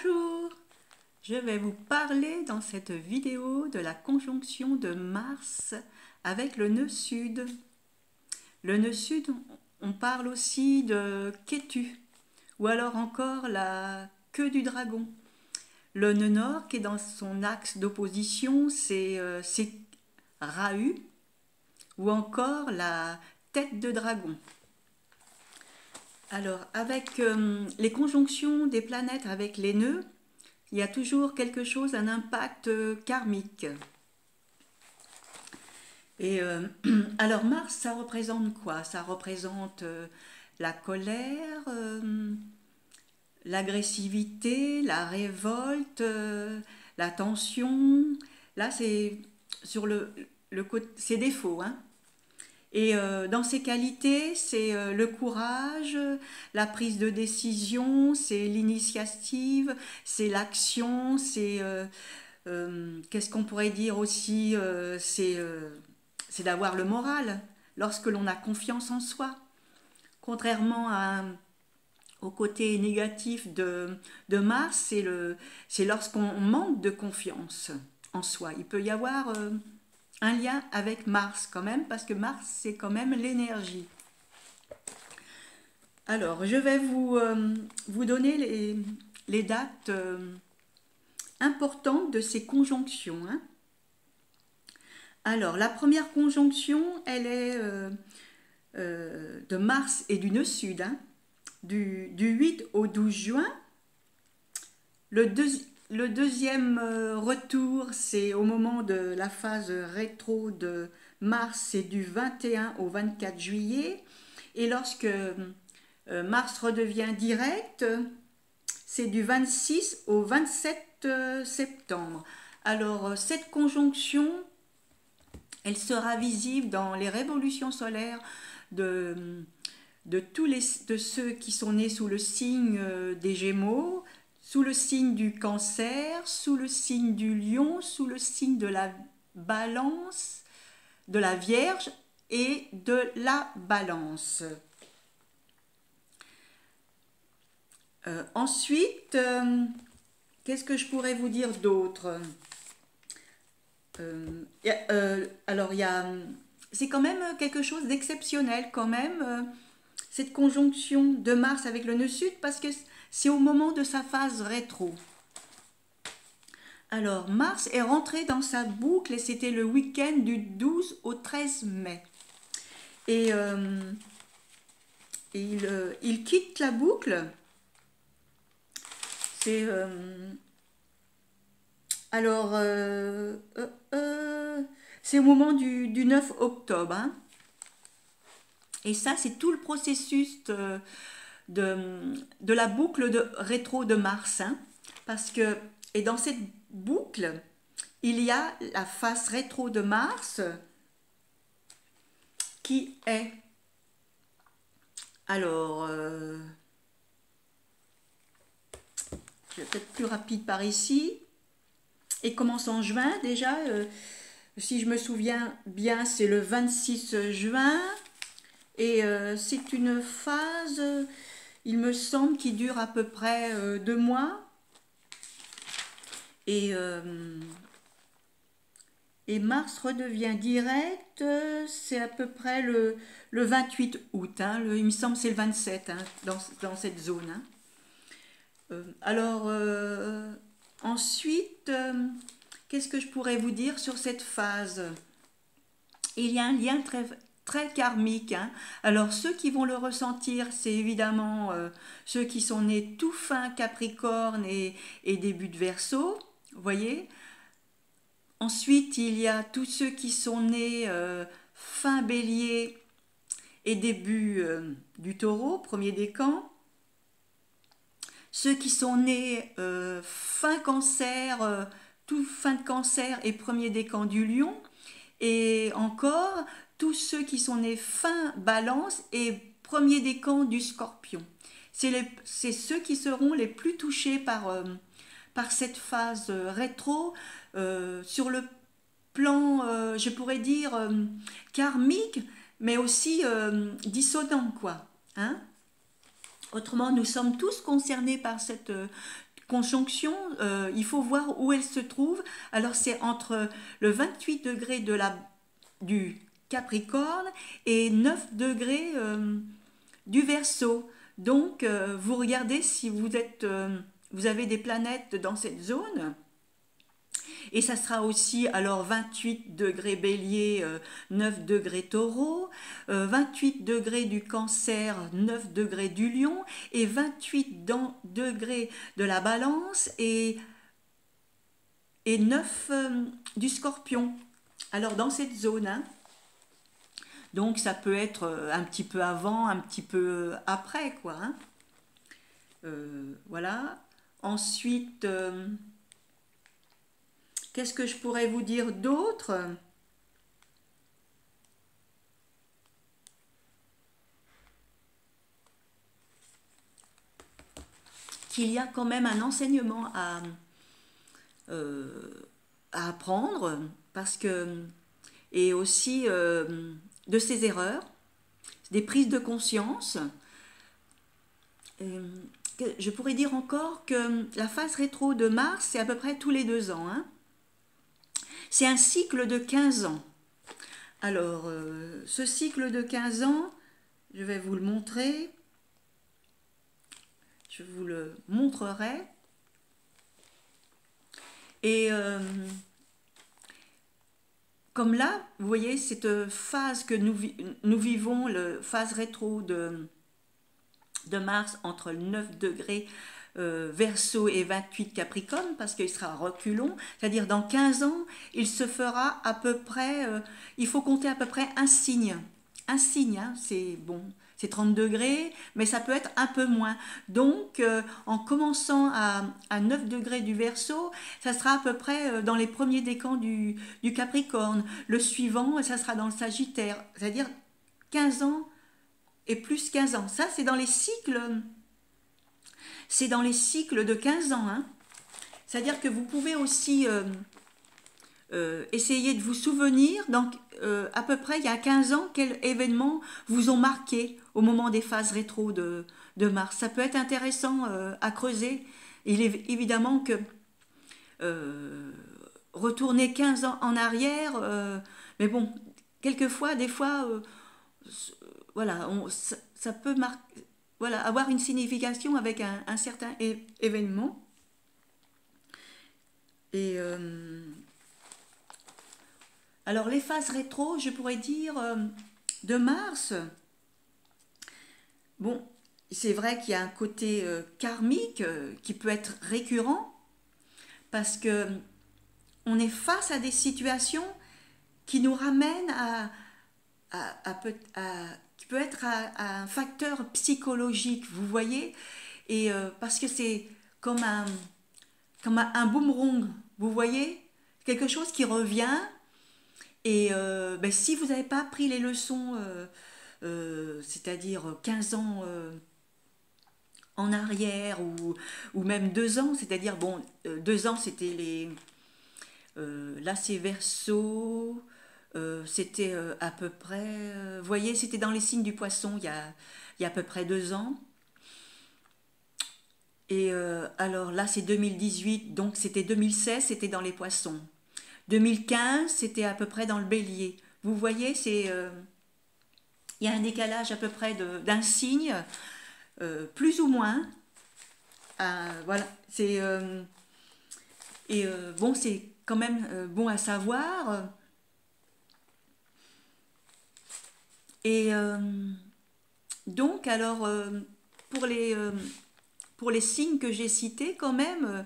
Bonjour, je vais vous parler dans cette vidéo de la conjonction de Mars avec le nœud sud. Le nœud sud, on parle aussi de Kétu, ou alors encore la queue du dragon. Le nœud nord, qui est dans son axe d'opposition, c'est Rahu, ou encore la tête de dragon. Alors, avec les conjonctions des planètes avec les nœuds, il y a toujours quelque chose, un impact karmique. Et alors Mars, ça représente quoi? Ça représente la colère, l'agressivité, la révolte, la tension. Là, c'est sur le côté, ses défauts, hein. Et dans ses qualités, c'est le courage, la prise de décision, c'est l'initiative, c'est l'action, c'est qu'est-ce qu'on pourrait dire aussi, c'est d'avoir le moral lorsque l'on a confiance en soi. Contrairement au côté négatif de Mars, c'est lorsqu'on manque de confiance en soi. Il peut y avoir un lien avec Mars quand même, parce que Mars, c'est quand même l'énergie. Alors, je vais vous donner les dates importantes de ces conjonctions, hein. Alors, la première conjonction, elle est de Mars et du nœud sud, hein, du 8 au 12 juin. Le deuxième retour, c'est au moment de la phase rétro de Mars, c'est du 21 au 24 juillet. Et lorsque Mars redevient direct, c'est du 26 au 27 septembre. Alors, cette conjonction, elle sera visible dans les révolutions solaires de ceux qui sont nés sous le signe des Gémeaux, sous le signe du Cancer, sous le signe du Lion, sous le signe de la Balance, de la Vierge et de la Balance. Ensuite, qu'est-ce que je pourrais vous dire d'autre? Alors, c'est quand même quelque chose d'exceptionnel quand même, cette conjonction de Mars avec le nœud sud, parce que c'est au moment de sa phase rétro. Alors, Mars est rentré dans sa boucle et c'était le week-end du 12 au 13 mai. Et il quitte la boucle. C'est... alors, c'est au moment du 9 octobre, hein. Et ça, c'est tout le processus de la boucle de rétro de Mars, hein, parce que, et dans cette boucle, il y a la face rétro de Mars qui est, alors, je vais peut-être plus rapide par ici, et commence en juin déjà, si je me souviens bien, c'est le 26 juin, et c'est une phase, il me semble, qui dure à peu près 2 mois. Et Mars redevient direct, c'est à peu près le 28 août. Hein, il me semble que c'est le 27, hein, dans cette zone. Hein. Alors, ensuite, qu'est-ce que je pourrais vous dire sur cette phase? Il y a un lien très karmique, hein. Alors ceux qui vont le ressentir, c'est évidemment ceux qui sont nés tout fin Capricorne et début de Verseau, vous voyez. Ensuite, il y a tous ceux qui sont nés fin Bélier et début du Taureau, premier décan. Ceux qui sont nés fin Cancer, tout fin de Cancer et premier décan du Lion. Et encore, tous ceux qui sont nés fin Balance et premier décan du Scorpion. C'est ceux qui seront les plus touchés par cette phase rétro, sur le plan, je pourrais dire, karmique, mais aussi dissonant, quoi. Hein? Autrement, nous sommes tous concernés par cette conjonction, il faut voir où elle se trouve. Alors c'est entre le 28 degrés du Capricorne et 9 degrés du Verseau. Donc vous regardez si vous avez des planètes dans cette zone. Et ça sera aussi alors 28 degrés Bélier, 9 degrés Taureau, 28 degrés du Cancer, 9 degrés du Lion et 28 degrés de la Balance et 9 du Scorpion. Alors dans cette zone, hein, donc ça peut être un petit peu avant, un petit peu après, quoi. Hein. Voilà. Ensuite, qu'est-ce que je pourrais vous dire d'autre? Qu'il y a quand même un enseignement à apprendre, parce que, et aussi de ses erreurs, des prises de conscience. Je pourrais dire encore que la phase rétro de Mars, c'est à peu près tous les 2 ans. Hein. C'est un cycle de 15 ans. Alors, ce cycle de 15 ans, je vais vous le montrer. Je vous le montrerai. Et comme là, vous voyez, cette phase que nous vivons, la phase rétro de Mars entre le 9 degrés Verseau et 28 Capricorne, parce qu'il sera reculon, c'est-à-dire dans 15 ans, il se fera à peu près, il faut compter à peu près un signe. Un signe, hein, c'est bon, c'est 30 degrés, mais ça peut être un peu moins. Donc, en commençant à 9 degrés du Verseau, ça sera à peu près dans les premiers décans du Capricorne. Le suivant, ça sera dans le Sagittaire, c'est-à-dire 15 ans et plus 15 ans. Ça, c'est dans les cycles. C'est dans les cycles de 15 ans. Hein. C'est-à-dire que vous pouvez aussi essayer de vous souvenir, donc à peu près il y a 15 ans, quels événements vous ont marqué au moment des phases rétro de Mars. Ça peut être intéressant à creuser. Il est évidemment que retourner 15 ans en arrière, mais bon, quelquefois, des fois, voilà, ça peut voilà, avoir une signification avec un certain événement. Et alors les phases rétro, je pourrais dire de Mars, bon, c'est vrai qu'il y a un côté karmique qui peut être récurrent parce que on est face à des situations qui nous ramènent qui peut être à un facteur psychologique, vous voyez, et parce que c'est comme un boomerang, vous voyez, quelque chose qui revient, et ben, si vous n'avez pas pris les leçons, c'est-à-dire 15 ans en arrière, ou même 2 ans, c'est-à-dire, bon, 2 ans c'était là c'est Verseau, c'était à peu près, vous voyez, c'était dans les signes du poisson il y a à peu près 2 ans. Et alors là, c'est 2018, donc c'était 2016, c'était dans les poissons. 2015, c'était à peu près dans le bélier. Vous voyez, il y a un décalage à peu près d'un signe, plus ou moins. Voilà, bon, c'est quand même bon à savoir. Et donc, alors, pour les signes que j'ai cités, quand même,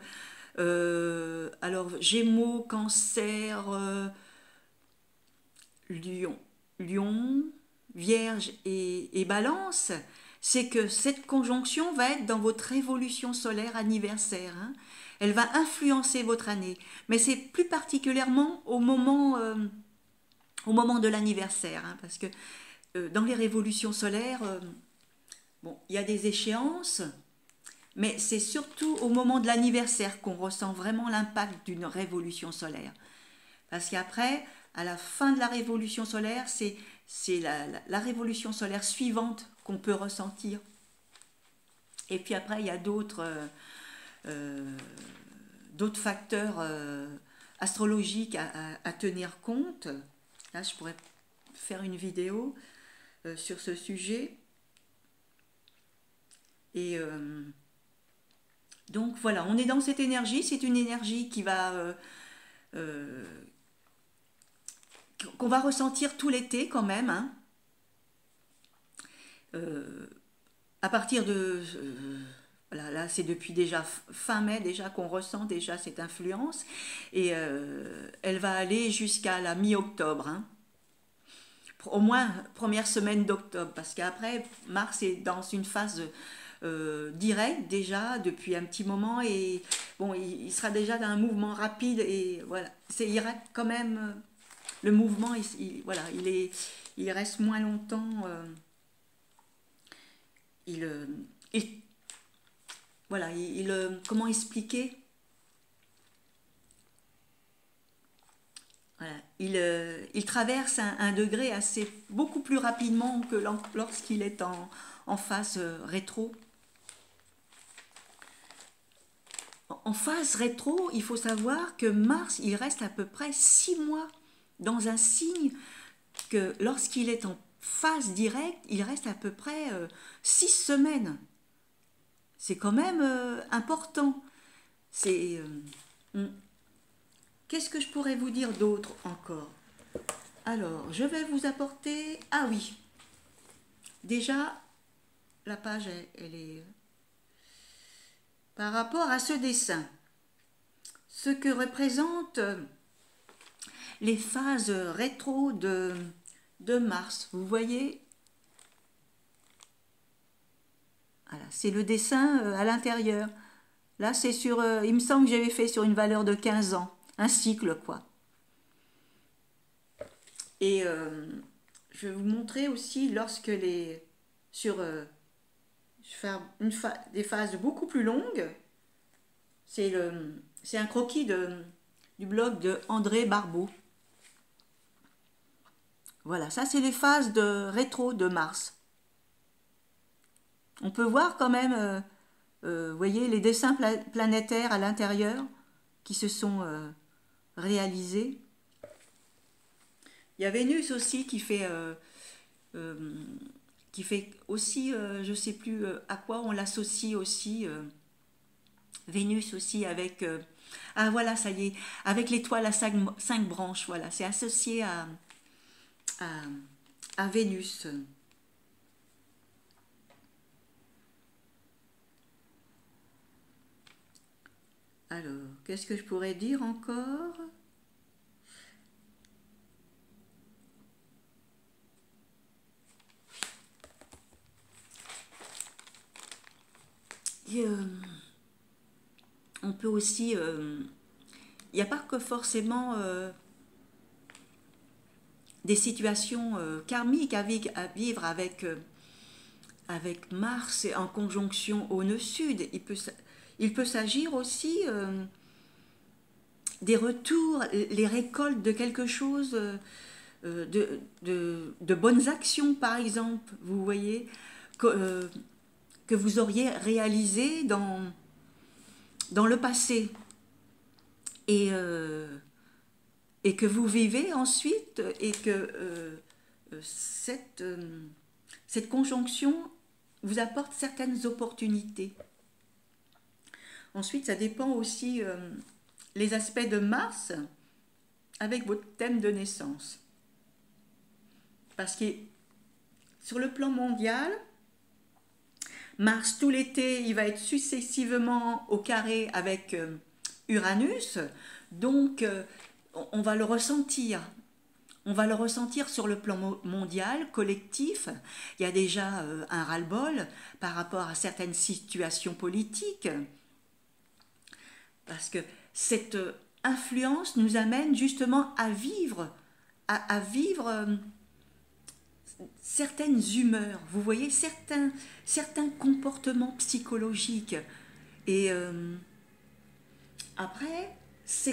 alors Gémeaux, Cancer, Lion, Vierge et Balance, c'est que cette conjonction va être dans votre révolution solaire anniversaire. Hein. Elle va influencer votre année, mais c'est plus particulièrement au moment de l'anniversaire, hein, parce que dans les révolutions solaires, bon, il y a des échéances, mais c'est surtout au moment de l'anniversaire qu'on ressent vraiment l'impact d'une révolution solaire. Parce qu'après, à la fin de la révolution solaire, c'est la révolution solaire suivante qu'on peut ressentir. Et puis après, il y a d'autres euh, d'autres facteurs astrologiques à tenir compte. Là, je pourrais faire une vidéo sur ce sujet. Et donc voilà, on est dans cette énergie. C'est une énergie qui va qu'on va ressentir tout l'été quand même, hein. À partir de voilà, là c'est depuis déjà fin mai déjà qu'on ressent déjà cette influence et elle va aller jusqu'à la mi-octobre, hein. Au moins première semaine d'octobre, parce qu'après Mars est dans une phase directe déjà depuis un petit moment et bon il sera déjà dans un mouvement rapide et voilà il ira quand même le mouvement voilà il reste moins longtemps il, il voilà comment expliquer. Voilà. Il traverse un degré assez beaucoup plus rapidement que lorsqu'il est en phase rétro. En phase rétro, il faut savoir que Mars, il reste à peu près 6 mois dans un signe que lorsqu'il est en phase directe, il reste à peu près 6 semaines. C'est quand même important. C'est Qu'est-ce que je pourrais vous dire d'autre encore? Alors, je vais vous apporter... Ah oui, déjà, la page, elle est... Par rapport à ce dessin, ce que représentent les phases rétro de Mars, vous voyez? Voilà, c'est le dessin à l'intérieur. Là, c'est sur... il me semble que j'avais fait sur une valeur de 15 ans. Un cycle, quoi. Et je vais vous montrer aussi lorsque sur faire des phases beaucoup plus longues. C'est un croquis du blog de André Barbeau. Voilà, ça c'est les phases de rétro de Mars. On peut voir quand même, vous voyez, les dessins planétaires à l'intérieur qui se sont réalisés. Il y a Vénus aussi qui fait aussi, je ne sais plus à quoi on l'associe aussi, Vénus aussi avec, ah voilà, ça y est, avec l'étoile à 5 branches, voilà, c'est associé à, à Vénus. Alors, qu'est-ce que je pourrais dire encore? Et, on peut aussi... il n'y a pas que forcément des situations karmiques à vivre avec Mars en conjonction au nœud sud. Il peut s'agir aussi des retours, les récoltes de quelque chose, de bonnes actions par exemple, vous voyez, que vous auriez réalisé dans le passé. Et que vous vivez ensuite et que cette conjonction vous apporte certaines opportunités. Ensuite, ça dépend aussi les aspects de Mars avec votre thème de naissance. Parce que sur le plan mondial, Mars tout l'été, il va être successivement au carré avec Uranus, donc on va le ressentir. On va le ressentir sur le plan mondial, collectif. Il y a déjà un ras-le-bol par rapport à certaines situations politiques. Parce que cette influence nous amène justement à vivre, à vivre certaines humeurs. Vous voyez, certains comportements psychologiques. Et après, ce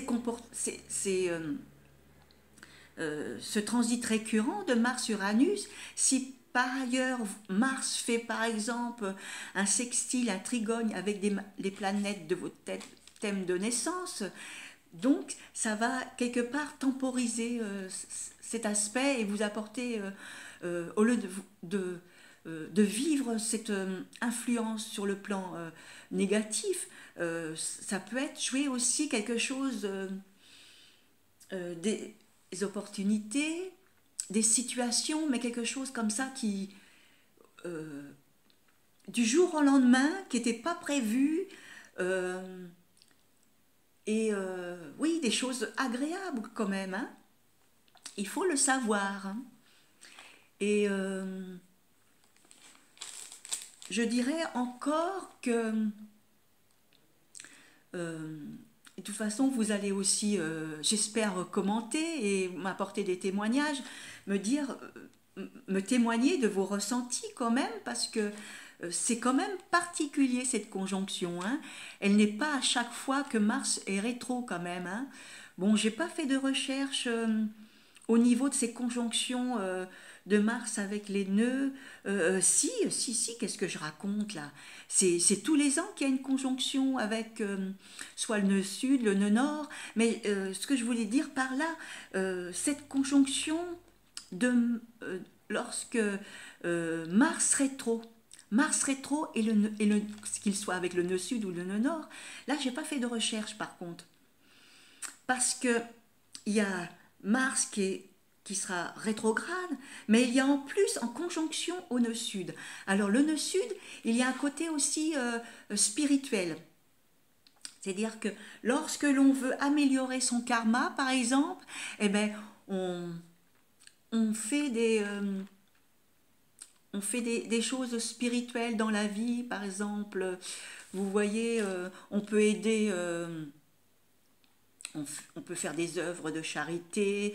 transit récurrent de Mars-Uranus, si par ailleurs, Mars fait par exemple un sextile, un trigone avec les planètes de votre thème de naissance. Donc, ça va quelque part temporiser cet aspect et vous apporter, au lieu de vivre cette influence sur le plan négatif, ça peut être jouer aussi quelque chose, des opportunités, des situations, mais quelque chose comme ça qui, euh, du jour au lendemain, qui n'était pas prévu, euh, et oui, des choses agréables quand même, hein. Il faut le savoir, hein. Et je dirais encore que, euh, de toute façon, vous allez aussi, j'espère, commenter et m'apporter des témoignages, me dire, me témoigner de vos ressentis quand même, parce que c'est quand même particulier cette conjonction, hein. Elle n'est pas à chaque fois que Mars est rétro quand même, hein. Bon, j'ai pas fait de recherche au niveau de ces conjonctions de Mars avec les nœuds. Si, qu'est-ce que je raconte là? C'est tous les ans qu'il y a une conjonction avec soit le nœud sud, le nœud nord, mais ce que je voulais dire par là, cette conjonction de lorsque Mars rétro qu'il soit avec le nœud sud ou le nœud nord, là j'ai pas fait de recherche par contre, parce que il y a Mars qui sera rétrograde, mais il y a en plus en conjonction au nœud sud. Alors le nœud sud, il y a un côté aussi spirituel. C'est-à-dire que lorsque l'on veut améliorer son karma, par exemple, eh ben, on fait des choses spirituelles dans la vie. Par exemple, vous voyez, on peut aider... on peut faire des œuvres de charité,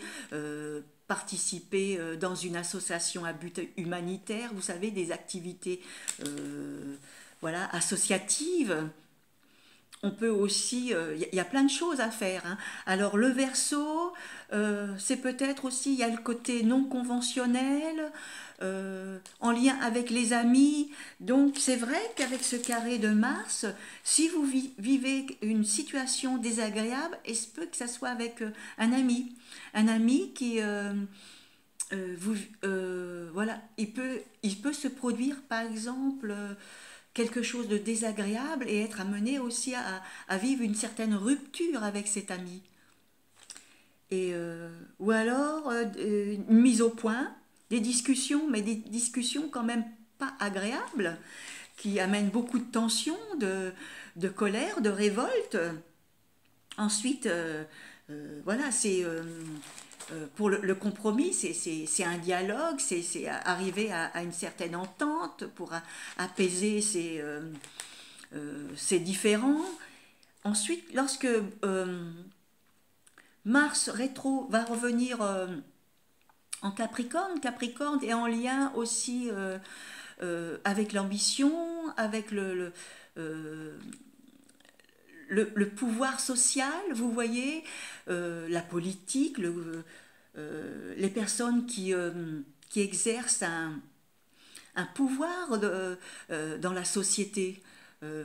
participer dans une association à but humanitaire, vous savez, des activités voilà, associatives. On peut aussi, y a plein de choses à faire, hein. Alors le verso, c'est peut-être aussi, il y a le côté non conventionnel, en lien avec les amis. Donc c'est vrai qu'avec ce carré de Mars, si vous vivez une situation désagréable, il se peut que ça soit avec un ami qui voilà, il peut se produire par exemple quelque chose de désagréable et être amené aussi à vivre une certaine rupture avec cet ami. Et, ou alors une mise au point, des discussions, mais des discussions quand même pas agréables, qui amènent beaucoup de tension, de colère, de révolte. Ensuite, voilà, c'est pour le compromis, c'est un dialogue, c'est arriver à une certaine entente pour apaiser ces différends. Ensuite, lorsque Mars rétro va revenir en Capricorne, Capricorne est en lien aussi avec l'ambition, avec euh, le pouvoir social, vous voyez, la politique, les personnes qui exercent un pouvoir dans la société,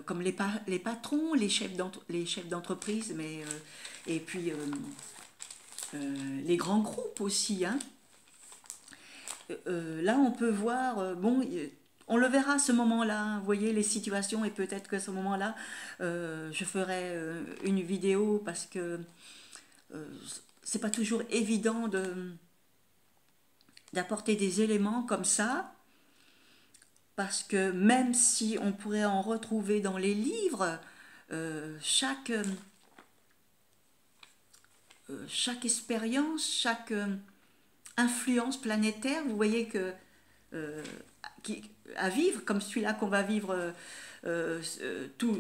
comme les patrons, les chefs d'entreprise, mais, et puis les grands groupes aussi, hein. Là, on peut voir, bon, on le verra à ce moment-là, hein, vous voyez les situations, et peut-être qu'à ce moment-là, je ferai une vidéo parce que euh, c'est pas toujours évident d'apporter des éléments comme ça, parce que même si on pourrait en retrouver dans les livres, chaque expérience, chaque influence planétaire, vous voyez que euh, à vivre, comme celui-là qu'on va vivre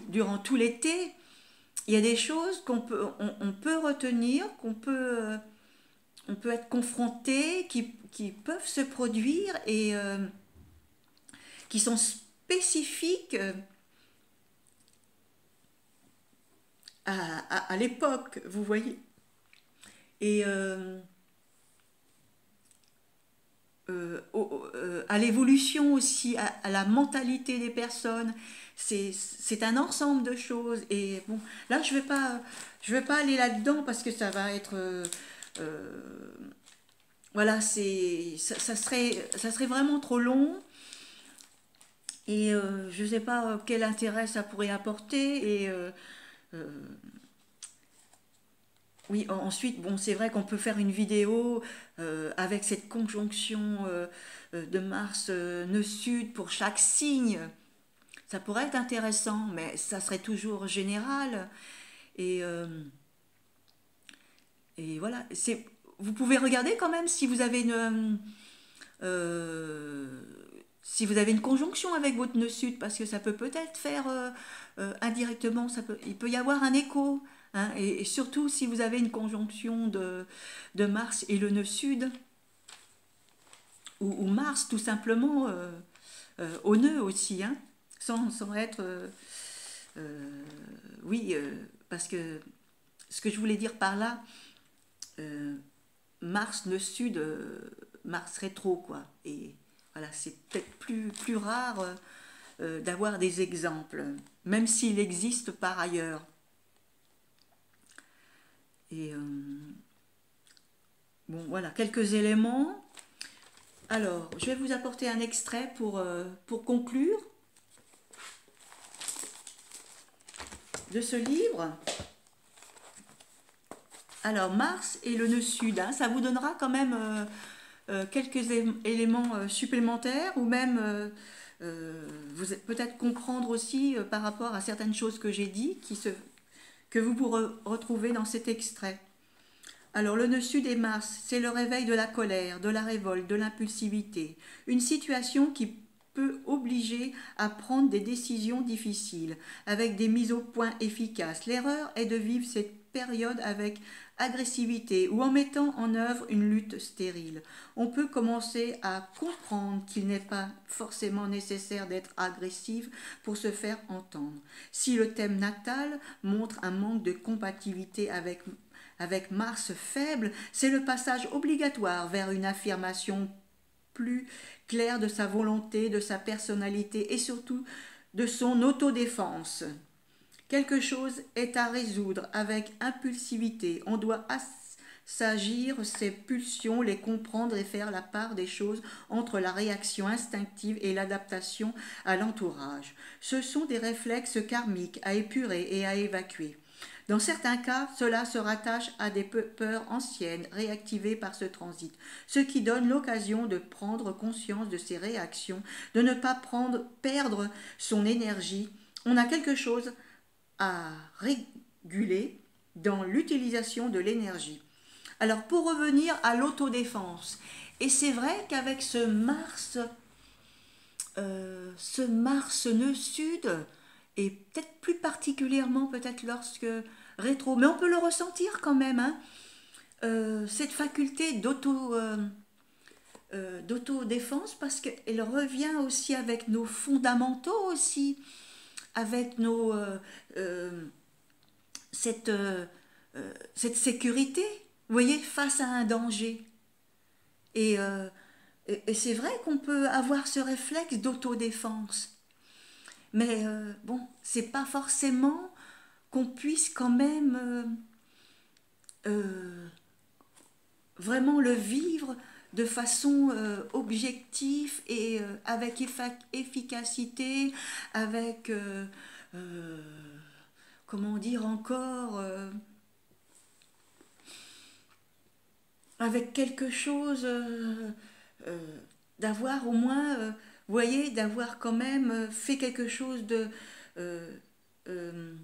durant tout l'été, il y a des choses on peut retenir, on peut être confronté, qui peuvent se produire et qui sont spécifiques à l'époque, vous voyez. Et à l'évolution aussi, à la mentalité des personnes. C'est un ensemble de choses. Et bon, là, je vais pas aller là-dedans parce que ça va être... euh, voilà, ça serait vraiment trop long. Et je ne sais pas quel intérêt ça pourrait apporter. Et euh, oui, ensuite, bon, c'est vrai qu'on peut faire une vidéo avec cette conjonction de Mars nœud sud pour chaque signe. Ça pourrait être intéressant, mais ça serait toujours général. Et, euh, et voilà, vous pouvez regarder quand même euh, si vous avez une conjonction avec votre nœud sud, parce que ça peut peut-être faire indirectement, il peut y avoir un écho. Hein, et surtout si vous avez une conjonction de Mars et le nœud sud, ou Mars tout simplement au nœud aussi, hein, sans être... euh, oui, parce que ce que je voulais dire par là, euh, Mars nœud sud, Mars rétro, quoi. Et voilà, c'est peut-être plus rare d'avoir des exemples, même s'il existe par ailleurs. Et bon, voilà, quelques éléments. Alors, je vais vous apporter un extrait pour conclure de ce livre. Alors, Mars et le nœud sud, hein, ça vous donnera quand même quelques éléments supplémentaires, ou même vous peut-être comprendre aussi par rapport à certaines choses que j'ai dit, que vous pourrez retrouver dans cet extrait. Alors, le nœud sud et Mars, c'est le réveil de la colère, de la révolte, de l'impulsivité. Une situation qui peut obliger à prendre des décisions difficiles, avec des mises au point efficaces. L'erreur est de vivre cette période avec agressivité ou en mettant en œuvre une lutte stérile. On peut commencer à comprendre qu'il n'est pas forcément nécessaire d'être agressif pour se faire entendre. Si le thème natal montre un manque de compatibilité avec Mars faible, c'est le passage obligatoire vers une affirmation plus claire de sa volonté, de sa personnalité et surtout de son autodéfense. Quelque chose est à résoudre avec impulsivité. On doit s'agir ces pulsions, les comprendre et faire la part des choses entre la réaction instinctive et l'adaptation à l'entourage. Ce sont des réflexes karmiques à épurer et à évacuer. Dans certains cas, cela se rattache à des peurs anciennes réactivées par ce transit, ce qui donne l'occasion de prendre conscience de ces réactions, de ne pas perdre son énergie. On a quelque chose à réguler dans l'utilisation de l'énergie. Alors pour revenir à l'autodéfense, et c'est vrai qu'avec ce Mars nœud sud, et peut-être plus particulièrement peut-être lorsque rétro, mais on peut le ressentir quand même, hein, cette faculté d'autodéfense, parce qu'elle revient aussi avec nos fondamentaux aussi, avec euh, cette, euh, cette sécurité, vous voyez, face à un danger. Et, euh, et c'est vrai qu'on peut avoir ce réflexe d'autodéfense. Mais bon, c'est pas forcément qu'on puisse quand même euh, vraiment le vivre de façon objective et avec efficacité, avec, euh, comment dire encore, avec quelque chose, euh, d'avoir au moins, vous voyez, d'avoir quand même fait quelque chose euh, euh,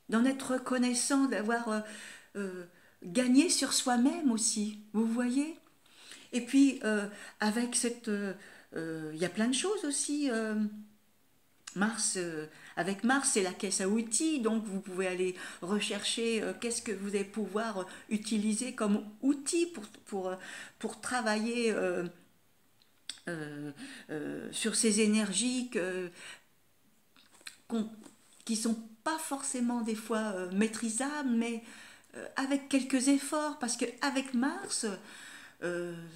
d'en être reconnaissant, d'avoir euh, gagné sur soi-même aussi, vous voyez. Et puis, avec il y a plein de choses aussi. Mars, avec Mars, c'est la caisse à outils, donc vous pouvez aller rechercher qu'est-ce que vous allez pouvoir utiliser comme outil pour travailler euh, sur ces énergies qu'on- qui sont pas forcément des fois maîtrisables, mais avec quelques efforts, parce qu'avec Mars,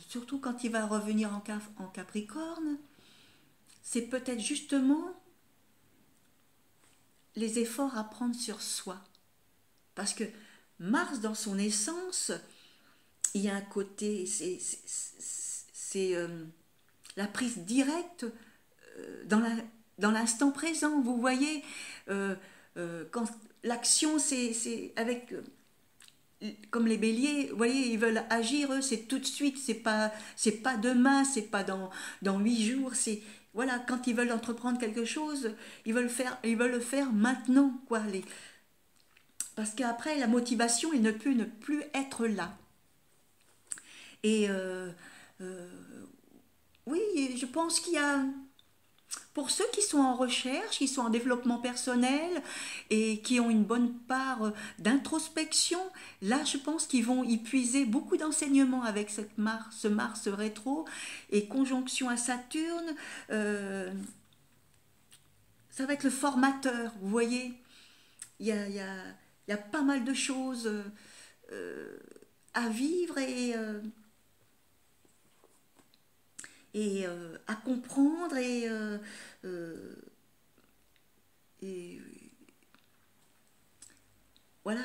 surtout quand il va revenir en Capricorne, c'est peut-être justement les efforts à prendre sur soi. Parce que Mars, dans son essence, il y a un côté, c'est la prise directe dans l'instant présent. Vous voyez, quand l'action, c'est avec... Comme les béliers, vous voyez, ils veulent agir, eux, c'est tout de suite, c'est pas demain, c'est pas dans 8 jours, c'est... Voilà, quand ils veulent entreprendre quelque chose, ils veulent le faire maintenant, quoi. Parce qu'après, la motivation, elle ne peut ne plus être là. Et oui, je pense qu'il y a, pour ceux qui sont en recherche, qui sont en développement personnel et qui ont une bonne part d'introspection, là, je pense qu'ils vont y puiser beaucoup d'enseignements avec ce Mars rétro et conjonction à Saturne. Ça va être le formateur, vous voyez. Il y a pas mal de choses à vivre et à comprendre et voilà,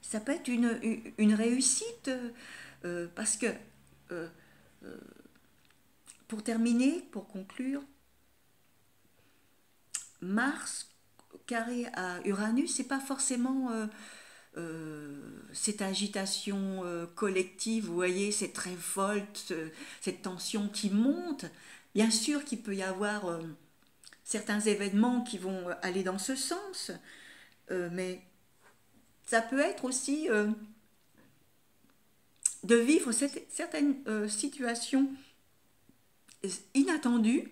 ça peut être une réussite parce que euh, pour terminer, pour conclure, Mars carré à Uranus, c'est pas forcément cette agitation collective, vous voyez, cette révolte, cette tension qui monte. Bien sûr qu'il peut y avoir certains événements qui vont aller dans ce sens, mais ça peut être aussi de vivre certaines situations inattendues,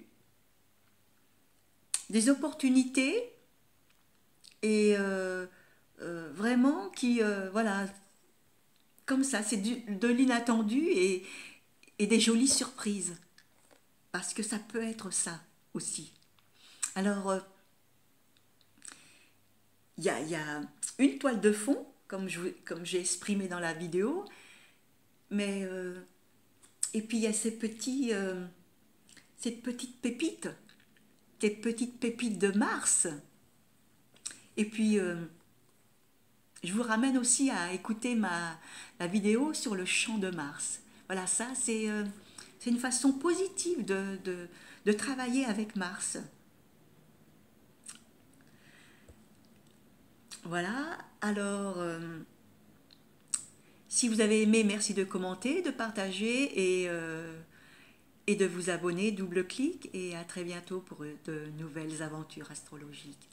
des opportunités et vraiment qui, voilà, comme ça, c'est de l'inattendu et des jolies surprises. Parce que ça peut être ça aussi. Alors, il y a une toile de fond, comme j'ai exprimé dans la vidéo, mais et puis il y a cette petite pépite, ces petites pépites de Mars. Et puis, je vous ramène aussi à écouter la vidéo sur le champ de Mars. Voilà, ça, c'est une façon positive de travailler avec Mars. Voilà, alors, si vous avez aimé, merci de commenter, de partager et de vous abonner, double clic, et à très bientôt pour de nouvelles aventures astrologiques.